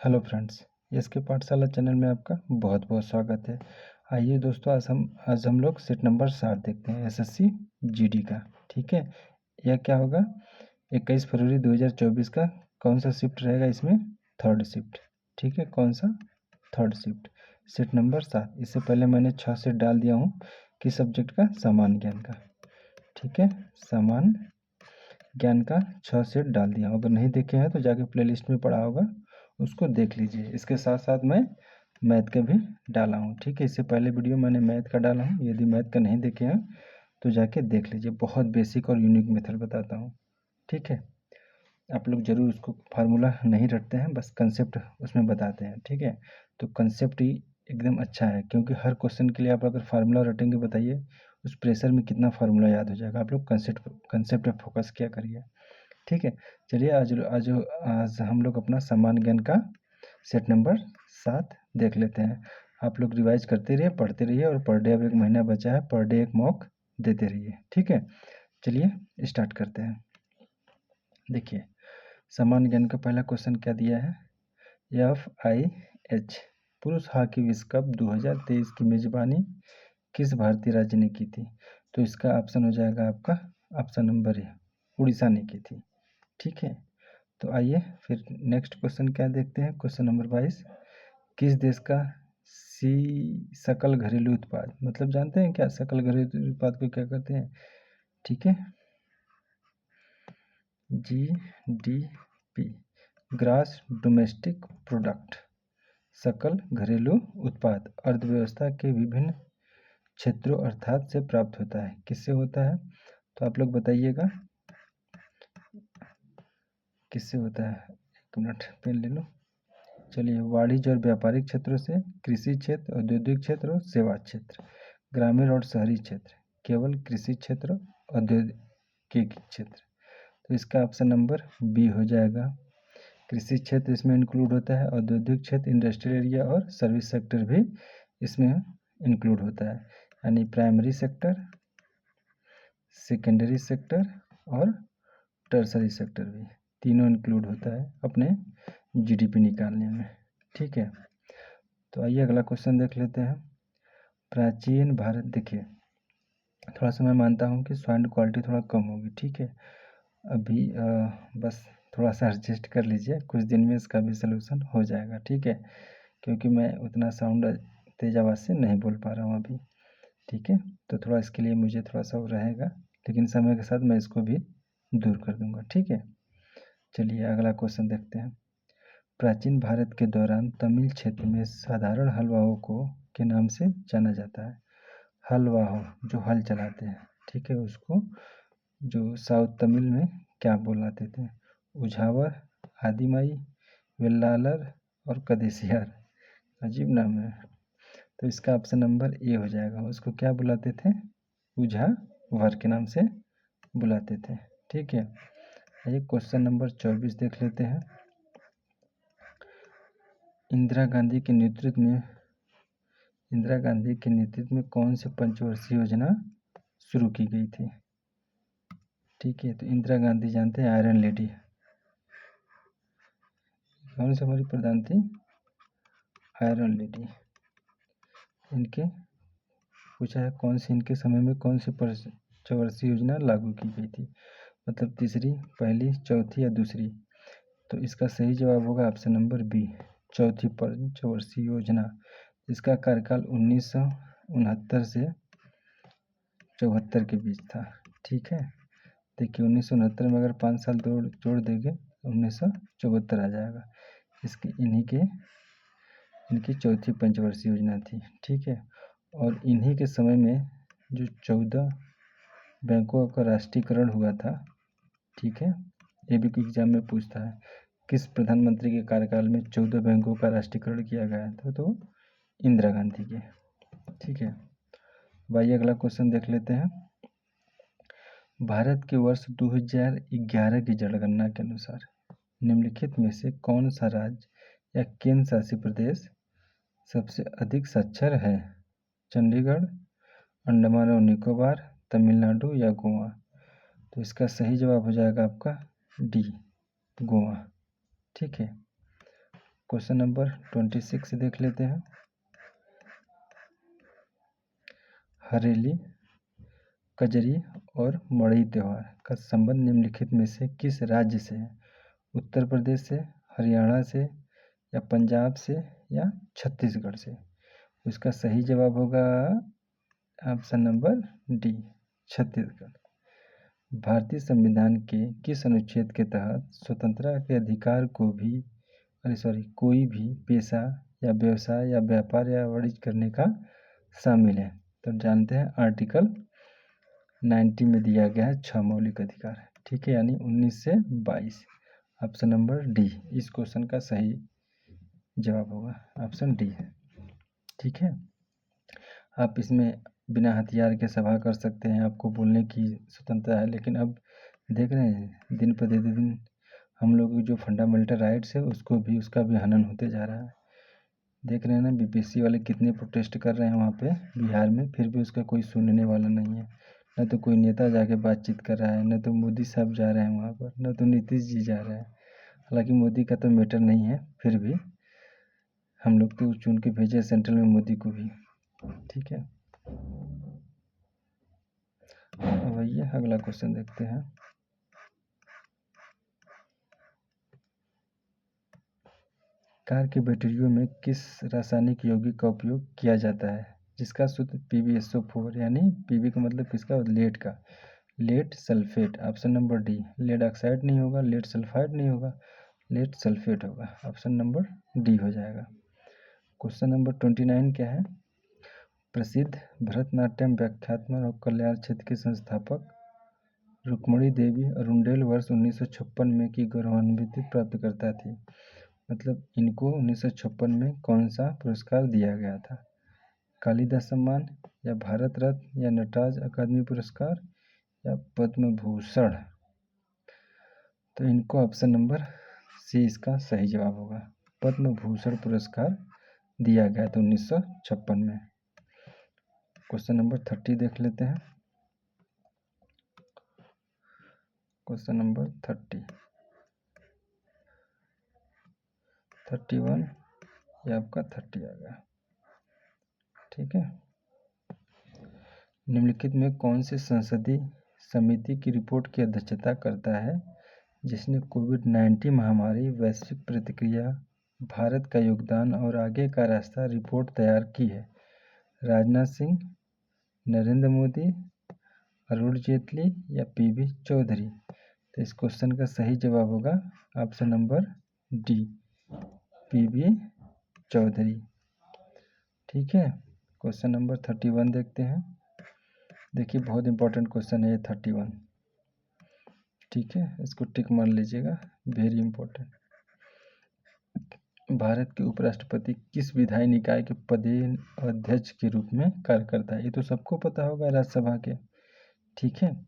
Hello friends, SK पाठशाला channel में आपका बहुत बहुत स्वागत है। आइए दोस्तों, आज हम लोग सेट नंबर 7 देखते हैं एसएससी जीडी का। ठीक है, यह क्या होगा 21 फरवरी 2024 का कौन सा शिफ्ट रहेगा इसमें? Third shift. ठीक है, कौन सा? Third shift, set number 7। इससे पहले मैंने 6 सेट डाल दिया हूँ किस सब्जेक्ट का? सामान्य ज्ञान का। ठीक है, सामान्य ज्ञान का 6 सेट डाल दिया हूँ। अगर नहीं देखे हैं तो जाके प्लेलिस्ट में पड़ा होगा, उसको देख लीजिए। इसके साथ साथ मैं मैथ का भी डाला हूँ। ठीक है, इससे पहले वीडियो मैंने मैथ का डाला हूँ, यदि मैथ का नहीं देखे हैं तो जाके देख लीजिए। बहुत बेसिक और यूनिक मेथड बताता हूँ। ठीक है, आप लोग जरूर उसको फार्मूला नहीं रटते हैं, बस कंसेप्ट उसमें बताते हैं। ठीक है, तो कंसेप्ट ही एकदम अच्छा है, क्योंकि हर क्वेश्चन के लिए आप अगर फार्मूला रटेंगे, बताइए उस प्रेशर में कितना फार्मूला याद हो जाएगा। आप लोग कंसेप्ट पे फोकस किया करिए। ठीक है, चलिए आज हम लोग अपना सामान्य ज्ञान का सेट नंबर 7 देख लेते हैं। आप लोग रिवाइज करते रहिए, पढ़ते रहिए, और पर डे अब 1 महीना बचा है, पर डे एक मॉक देते रहिए। ठीक है, चलिए स्टार्ट करते हैं। देखिए, सामान्य ज्ञान का पहला क्वेश्चन क्या दिया है? FIH पुरुष हॉकी विश्व कप 2023 की मेजबानी किस भारतीय राज्य ने की थी? तो इसका ऑप्शन हो जाएगा आपका ऑप्शन नंबर ए, उड़ीसा ने की थी। ठीक है, तो आइए फिर नेक्स्ट क्वेश्चन क्या देखते हैं। क्वेश्चन नंबर 22, किस देश का सकल घरेलू उत्पाद, मतलब जानते हैं क्या सकल घरेलू उत्पाद को क्या कहते हैं? ठीक है, GDP, ग्रास डोमेस्टिक प्रोडक्ट, सकल घरेलू उत्पाद अर्थव्यवस्था के विभिन्न क्षेत्रों अर्थात से प्राप्त होता है। किससे होता है? तो आप लोग बताइएगा किससे होता है। एक मिनट पेन ले लो। चलिए, वाणिज्य और व्यापारिक क्षेत्रों से, कृषि क्षेत्र, औद्योगिक क्षेत्र और सेवा क्षेत्र, ग्रामीण और शहरी क्षेत्र, केवल कृषि क्षेत्र, औद्योगिक क्षेत्र। तो इसका ऑप्शन नंबर बी हो जाएगा। कृषि क्षेत्र इसमें इंक्लूड होता है, औद्योगिक क्षेत्र, इंडस्ट्रियल एरिया और सर्विस सेक्टर भी इसमें इंक्लूड होता है। यानी प्राइमरी सेक्टर, सेकेंडरी सेक्टर और टर्सरी सेक्टर भी तीनों इंक्लूड होता है अपने जीडीपी निकालने में। ठीक है, तो आइए अगला क्वेश्चन देख लेते हैं। प्राचीन भारत, देखिए थोड़ा सा मैं मानता हूँ कि साउंड क्वालिटी थोड़ा कम होगी। ठीक है, अभी बस थोड़ा सा एडजस्ट कर लीजिए, कुछ दिन में इसका भी सलूशन हो जाएगा। ठीक है, क्योंकि मैं उतना साउंड तेज आवाज़ से नहीं बोल पा रहा हूँ अभी। ठीक है, तो थोड़ा इसके लिए मुझे थोड़ा सा वो रहेगा, लेकिन समय के साथ मैं इसको भी दूर कर दूंगा। ठीक है, चलिए अगला क्वेश्चन देखते हैं। प्राचीन भारत के दौरान तमिल क्षेत्र में साधारण हलवाओं को के नाम से जाना जाता है। हलवाहो, जो हल चलाते हैं, ठीक है, उसको जो साउथ तमिल में क्या बुलाते थे? उझावर, आदिमाई, वेल्लालर और कदेसियार। अजीब नाम है। तो इसका ऑप्शन नंबर ए हो जाएगा। उसको क्या बुलाते थे? उझावर के नाम से बुलाते थे। ठीक है, ये क्वेश्चन नंबर 24 देख लेते हैं। इंदिरा गांधी के नेतृत्व में कौन सी पंचवर्षीय योजना शुरू की गई थी? ठीक है, तो इंदिरा गांधी जानते हैं, आयरन लेडी। कौन सी हमारी प्रधान थी? Iron lady. इनके पूछा है कौन सी इनके समय में कौन सी पंचवर्षीय योजना लागू की गई थी, मतलब तीसरी, पहली, चौथी या दूसरी। तो इसका सही जवाब होगा ऑप्शन नंबर बी, चौथी पंचवर्षीय योजना। इसका कार्यकाल 1969 से 74 के बीच था। ठीक है, देखिए 1969 में अगर 5 साल जोड़ देंगे 1974 आ जाएगा। इनकी चौथी पंचवर्षीय योजना थी। ठीक है, और इन्हीं के समय में जो 14 बैंकों का राष्ट्रीयकरण हुआ था। ठीक है, ये भी एग्जाम में पूछता है, किस प्रधानमंत्री के कार्यकाल में 14 बैंकों का राष्ट्रीयकरण किया गया था? तो इंदिरा गांधी के। ठीक है, भाई अगला क्वेश्चन देख लेते हैं। भारत के वर्ष 2011 की जनगणना के अनुसार निम्नलिखित में से कौन सा राज्य या केंद्र शासित प्रदेश सबसे अधिक साक्षर है? चंडीगढ़, अंडमान और निकोबार, तमिलनाडु या गोवा। तो इसका सही जवाब हो जाएगा आपका डी, गोवा। ठीक है, क्वेश्चन नंबर 26 देख लेते हैं। हरेली, कजरी और मड़ई त्योहार का संबंध निम्नलिखित में से किस राज्य से है? उत्तर प्रदेश से, हरियाणा से, या पंजाब से, या छत्तीसगढ़ से? इसका सही जवाब होगा ऑप्शन नंबर डी, छत्तीसगढ़। भारतीय संविधान के किस अनुच्छेद के तहत स्वतंत्रता के अधिकार को भी कोई भी पेशा या व्यवसाय या व्यापार या वाणिज्य करने का शामिल है? तो जानते हैं आर्टिकल 90 में दिया गया है 6 मौलिक अधिकार, ठीक है, यानी 19 से 22। ऑप्शन नंबर डी इस क्वेश्चन का सही जवाब होगा, ऑप्शन डी है, ठीक है। आप इसमें बिना हथियार के सभा कर सकते हैं, आपको बोलने की स्वतंत्रता है, लेकिन अब देख रहे हैं दिन प्रतिदिन हम लोग जो फंडामेंटल राइट्स है उसका भी हनन होते जा रहा है। देख रहे हैं ना बीपीएससी वाले कितने प्रोटेस्ट कर रहे हैं वहाँ पे बिहार में, फिर भी उसका कोई सुनने वाला नहीं है। न तो कोई नेता जाके बातचीत कर रहा है, न तो मोदी साहब जा रहे हैं वहाँ पर, न तो नीतीश जी जा रहे हैं। हालांकि मोदी का तो मैटर नहीं है, फिर भी हम लोग तो चुन के भेजे सेंट्रल में मोदी को भी, ठीक है। अब आइए अगला क्वेश्चन देखते हैं। कार की बैटरियों में किस रासायनिक यौगिक का उपयोग किया जाता है जिसका सूत्र PbSO4, यानी पीबी का मतलब किसका, लेड का, lead sulphate. Option number D, lead oxide नहीं होगा, लेड सल्फाइड नहीं होगा, लेड सल्फेट होगा, ऑप्शन नंबर डी हो जाएगा। क्वेश्चन नंबर 29 क्या है? प्रसिद्ध भरतनाट्यम व्याख्यात्मक और कल्याण क्षेत्र के संस्थापक रुक्मणी देवी अरुंडेल वर्ष 1956 में की गौरवान्वित प्राप्तकर्ता थी। मतलब इनको 1956 में कौन सा पुरस्कार दिया गया था? कालिदास सम्मान, या भारत रत्न, या नटराज अकादमी पुरस्कार, या पद्म भूषण? तो इनको ऑप्शन नंबर सी इसका सही जवाब होगा, पद्म भूषण पुरस्कार दिया गया था 1956 में। क्वेश्चन नंबर 30 देख लेते हैं। क्वेश्चन नंबर 30, 31 या आपका 30 आ गया, ठीक है। निम्नलिखित में कौन सी संसदीय समिति की रिपोर्ट की अध्यक्षता करता है जिसने कोविड-19 महामारी, वैश्विक प्रतिक्रिया, भारत का योगदान और आगे का रास्ता रिपोर्ट तैयार की है? राजनाथ सिंह, नरेंद्र मोदी, अरुण जेटली, या पीबी चौधरी? तो इस क्वेश्चन का सही जवाब होगा option number D, PB Chaudhary, ठीक है। क्वेश्चन नंबर 31 देखते हैं। देखिए बहुत इंपॉर्टेंट क्वेश्चन है ये 31, ठीक है, इसको टिक मार लीजिएगा, वेरी इंपॉर्टेंट। भारत के उपराष्ट्रपति किस विधायी निकाय के पदेन अध्यक्ष के रूप में कार्य करता है? ये तो सबको पता होगा, राज्यसभा के, ठीक है।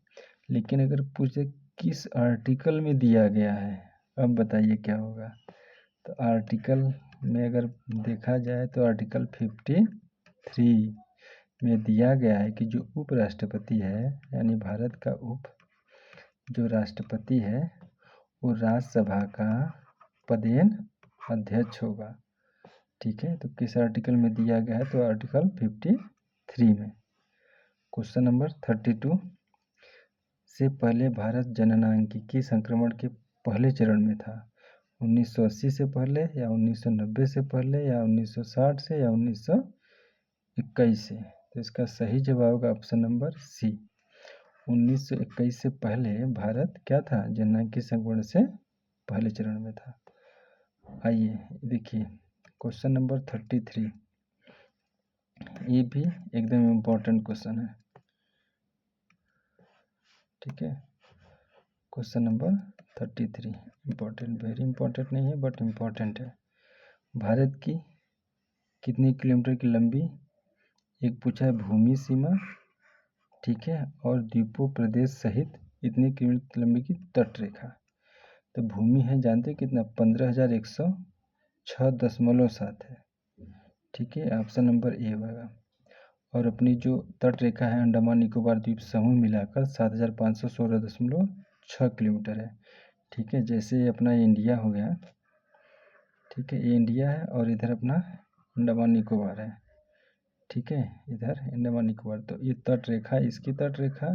लेकिन अगर पूछे किस आर्टिकल में दिया गया है, अब बताइए क्या होगा? तो आर्टिकल में अगर देखा जाए तो आर्टिकल 53 में दिया गया है कि जो उपराष्ट्रपति है, यानी भारत का जो राष्ट्रपति है वो राज्यसभा का पदेन अध्यक्ष होगा, ठीक है। तो किस आर्टिकल में दिया गया है? तो आर्टिकल 53 में। क्वेश्चन नंबर 32, से पहले भारत जननांकिकी संक्रमण के पहले चरण में था, 1980 से पहले, या 1990 से पहले, या 1960 से, या 1921 से? तो इसका सही जवाब होगा ऑप्शन नंबर सी, 1921 से पहले भारत क्या था, जननांकिकी संक्रमण से पहले चरण में था। आइए देखिए क्वेश्चन नंबर 33, ये भी एकदम इम्पोर्टेंट क्वेश्चन है, ठीक है। Question number 33 important, very important नहीं है बट इम्पोर्टेंट है। भारत की कितनी किलोमीटर की लंबी, एक पूछा है भूमि सीमा, ठीक है, और द्वीपों प्रदेश सहित इतनी किलोमीटर लंबी की तट रेखा? तो भूमि है जानते कितना, 15,106.7 है, ठीक है, ऑप्शन नंबर ए होगा। और अपनी जो तट रेखा है अंडमान निकोबार द्वीप समूह मिलाकर 7,516.6 किलोमीटर है, ठीक है। जैसे अपना इंडिया हो गया, ठीक है, ये इंडिया है और इधर अपना अंडमान निकोबार है। ठीक है, इधर अंडमान निकोबार, तो ये तट रेखा, इसकी तट रेखा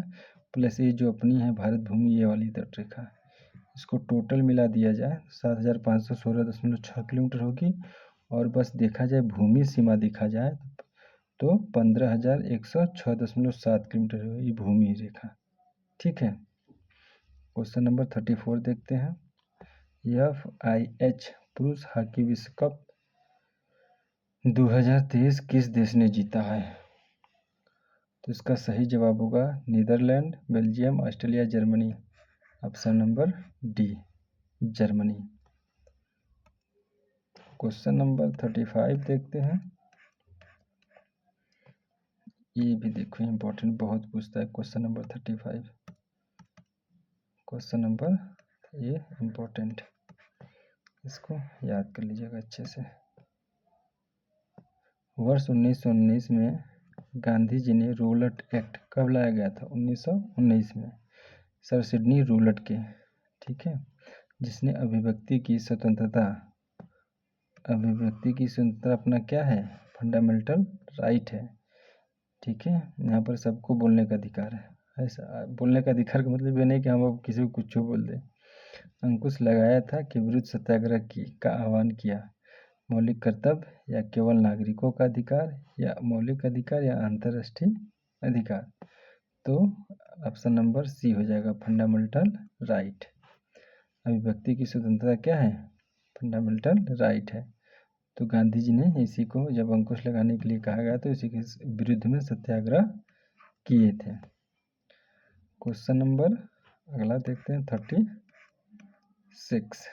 प्लस ये जो अपनी है भारत भूमि, ये वाली तट रेखा, इसको टोटल मिला दिया जाए 7516.6 किलोमीटर होगी। और बस देखा जाए भूमि सीमा देखा जाए तो 15,106.7 किलोमीटर है ये भूमि रेखा। ठीक है, क्वेश्चन नंबर 34 देखते हैं। FIH पुरुष हॉकी विश्व कप 2023 किस देश ने जीता है? तो इसका सही जवाब होगा Netherland, Belgium, Australia, Germany. Option number D, Germany. Question number 35 देखते हैं। ये भी देखो इम्पोर्टेंट बहुत पूछता है क्वेश्चन नंबर 35। क्वेश्चन नंबर ये इम्पोर्टेंट, इसको याद कर लीजिएगा अच्छे से। वर्ष 1919 में गांधी जी ने रूलट एक्ट कब लाया गया था? 1919 में, सर सिडनी रूलट के। ठीक है, जिसने अभिव्यक्ति की स्वतंत्रता अपना क्या है? फंडामेंटल राइट है। ठीक है, यहाँ पर सबको बोलने का अधिकार है। ऐसा बोलने का अधिकार का मतलब ये नहीं कि हम अब किसी को कुछ बोल दें। अंकुश लगाया था कि विरुद्ध सत्याग्रह का आह्वान किया। मौलिक कर्तव्य या केवल नागरिकों का अधिकार, या मौलिक अधिकार या अंतर्राष्ट्रीय अधिकार? तो ऑप्शन नंबर सी हो जाएगा, फंडामेंटल राइट। अभिव्यक्ति की स्वतंत्रता क्या है? फंडामेंटल राइट है। तो गांधी जी ने इसी को जब अंकुश लगाने के लिए कहा गया तो इसी के विरुद्ध में सत्याग्रह किए थे। क्वेश्चन नंबर अगला देखते हैं 36।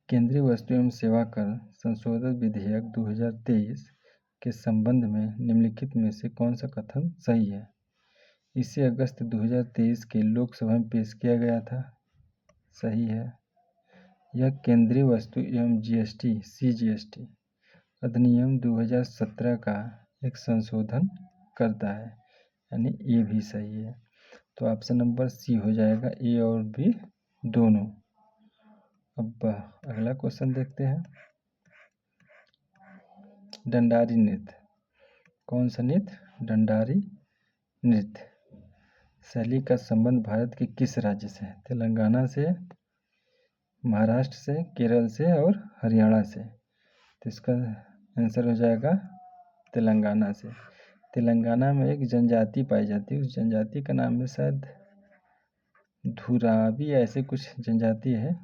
केंद्रीय वस्तु एवं सेवा कर संशोधन विधेयक 2023 के संबंध में निम्नलिखित में से कौन सा कथन सही है? इसे अगस्त 2023 के लोकसभा में पेश किया गया था, सही है। यह केंद्रीय वस्तु एवं CGST अधिनियम 2017 का एक संशोधन करता है, यानी ये भी सही है। तो ऑप्शन नंबर सी हो जाएगा, ए और बी दोनों। अब अगला क्वेश्चन देखते हैं। डंडारी नृत्य, कौन सा नृत्य? डंडारी नृत्य शैली का संबंध भारत के किस राज्य से है? तेलंगाना से, महाराष्ट्र से, केरल से और हरियाणा से। तो इसका आंसर हो जाएगा तेलंगाना से। तेलंगाना में एक जनजाति पाई जाती है, उस जनजाति का नाम है शायद धुरावी, ऐसे कुछ जनजाति है।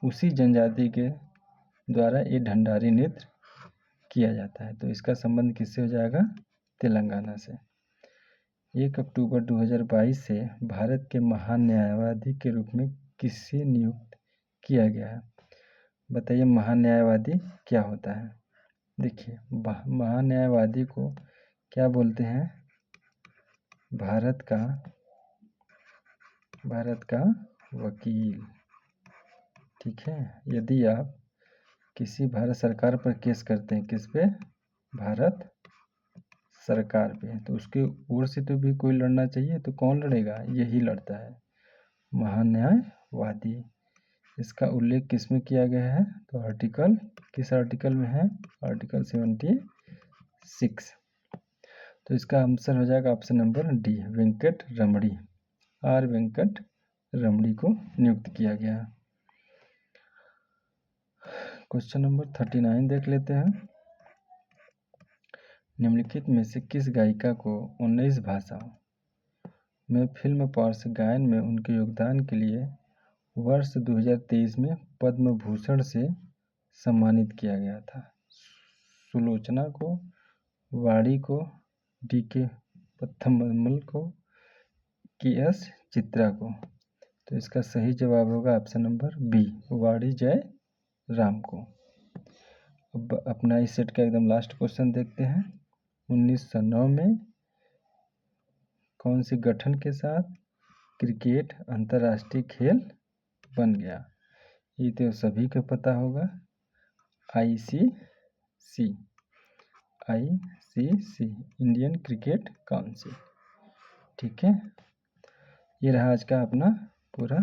उसी जनजाति के द्वारा ये डंडारी नृत्य किया जाता है। तो इसका संबंध किससे हो जाएगा? तेलंगाना से। 1 अक्टूबर 2022 से भारत के महान न्यायवादी के रूप में किसे नियुक्त किया गया है? बताइए महान न्यायवादी क्या होता है? देखिए, महान न्यायवादी को क्या बोलते हैं? भारत का वकील। ठीक है, यदि आप किसी भारत सरकार पर केस करते हैं, किस पे? भारत सरकार पे, तो उसके ओर से तो भी कोई लड़ना चाहिए, तो कौन लड़ेगा? यही लड़ता है, महान न्यायवादी। इसका उल्लेख किस में किया गया है? तो आर्टिकल, किस आर्टिकल में है? आर्टिकल 76। तो इसका आंसर हो जाएगा option number D, Venkat Ramani. Are Venkat रमणी को नियुक्त किया गया। क्वेश्चन नंबर 39 देख लेते हैं। निम्नलिखित में से किस गायिका को 19 भाषाओं में फिल्म पार्स गायन में उनके योगदान के लिए वर्ष 2023 में पद्म भूषण से सम्मानित किया गया था? सुलोचना को, वाणी को, DK पथमल को, KS चित्रा को? तो इसका सही जवाब होगा ऑप्शन नंबर बी, वाणी जय राम को। अब अपना इस सेट का एकदम लास्ट क्वेश्चन देखते हैं। 1909 में कौन सी गठन के साथ क्रिकेट अंतर्राष्ट्रीय खेल बन गया? ये तो सभी को पता होगा, ICC, इंडियन क्रिकेट काउंसिल। ठीक है, ये रहा आज का अपना पूरा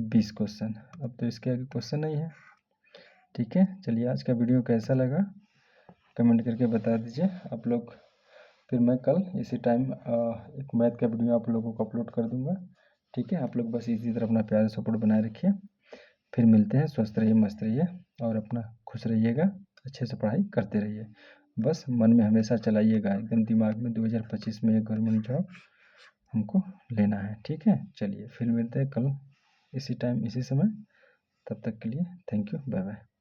20 क्वेश्चन। अब तो इसके आगे क्वेश्चन नहीं है। ठीक है, चलिए आज का वीडियो कैसा लगा कमेंट करके बता दीजिए आप लोग। फिर मैं कल इसी टाइम एक मैथ का वीडियो आप लोगों को अपलोड कर दूंगा। ठीक है, आप लोग बस इसी तरह अपना प्यार सपोर्ट बनाए रखिए। फिर मिलते हैं, स्वस्थ रहिए, मस्त रहिए और अपना खुश रहिएगा, अच्छे से पढ़ाई करते रहिए। बस मन में हमेशा चलाइएगा एकदम दिमाग में 2025 में एक गवर्नमेंट जॉब हमको लेना है। ठीक है, चलिए फिर मिलते हैं कल इसी टाइम इसी समय। तब तक के लिए थैंक यू, बाय बाय।